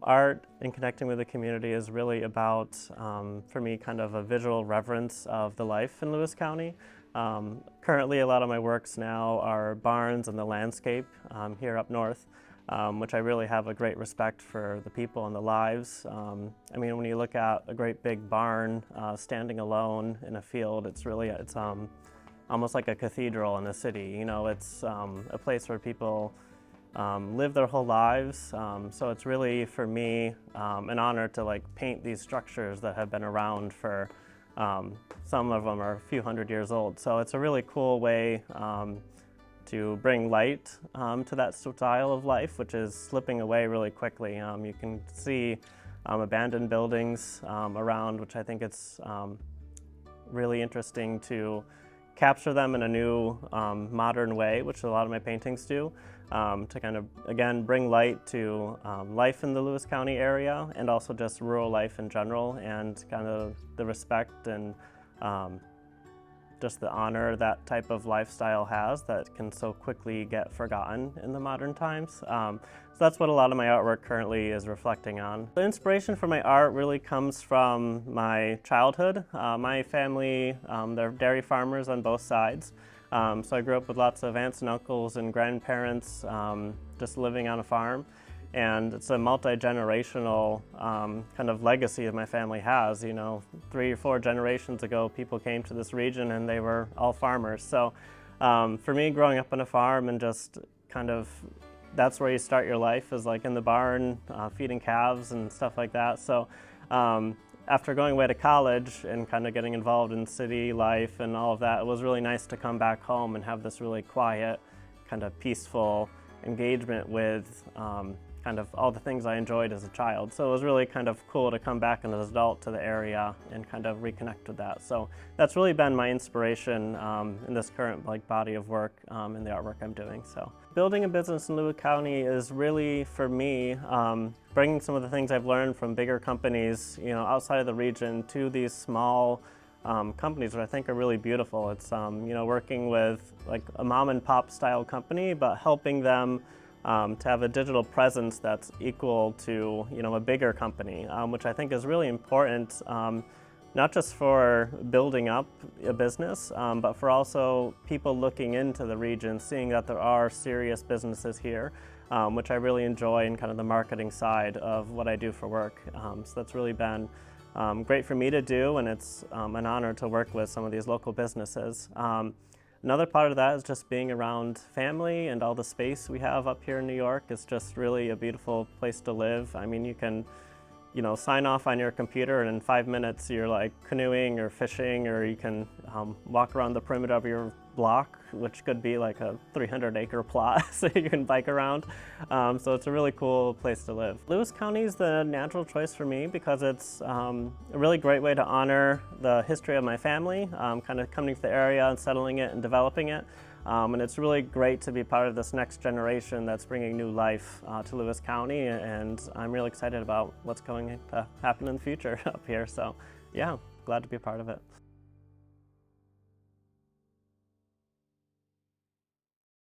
Art and connecting with the community is really about, for me, kind of a visual reverence of the life in Lewis County. Currently, a lot of my works now are barns and the landscape here up north, which I really have a great respect for the people and the lives. I mean, when you look at a great big barn standing alone in a field, it's almost like a cathedral in a city. You know, it's a place where people live their whole lives. So it's really, for me, an honor to paint these structures that have been around for, some of them are a few hundred years old. So it's a really cool way to bring light to that style of life, which is slipping away really quickly. You can see abandoned buildings around, which I think it's really interesting to capture them in a new modern way, which a lot of my paintings do, to kind of, again, bring light to life in the Lewis County area and also just rural life in general, and kind of the respect and just the honor that type of lifestyle has that can so quickly get forgotten in the modern times. So that's what a lot of my artwork currently is reflecting on. The inspiration for my art really comes from my childhood. My family, they're dairy farmers on both sides. So I grew up with lots of aunts and uncles and grandparents just living on a farm. And it's a multi-generational kind of legacy that my family has. You know, 3 or 4 generations ago, people came to this region and they were all farmers. So for me, growing up on a farm and just kind of, that's where you start your life, is like in the barn, feeding calves and stuff like that. So after going away to college and kind of getting involved in city life and all of that, it was really nice to come back home and have this really quiet, kind of peaceful engagement with kind of all the things I enjoyed as a child. So it was really kind of cool to come back as an adult to the area and kind of reconnect with that. So that's really been my inspiration in this current body of work in the artwork I'm doing. So building a business in Lewis County is really, for me, bringing some of the things I've learned from bigger companies, you know, outside of the region to these small companies, which I think are really beautiful. It's you know, working with like a mom and pop style company, but helping them to have a digital presence that's equal to, you know, a bigger company, which I think is really important, not just for building up a business, but for also people looking into the region, seeing that there are serious businesses here, which I really enjoy in kind of the marketing side of what I do for work. So that's really been great for me to do, and it's an honor to work with some of these local businesses. Another part of that is just being around family and all the space we have up here in New York. It's just really a beautiful place to live. I mean, you can, you know, sign off on your computer and in 5 minutes you're like canoeing or fishing, or you can walk around the perimeter of your block, which could be like a 300-acre plot, so you can bike around. So it's a really cool place to live. Lewis County is the natural choice for me because it's a really great way to honor the history of my family, kind of coming to the area and settling it and developing it. And it's really great to be part of this next generation that's bringing new life to Lewis County, and I'm really excited about what's going to happen in the future up here. So yeah, glad to be a part of it.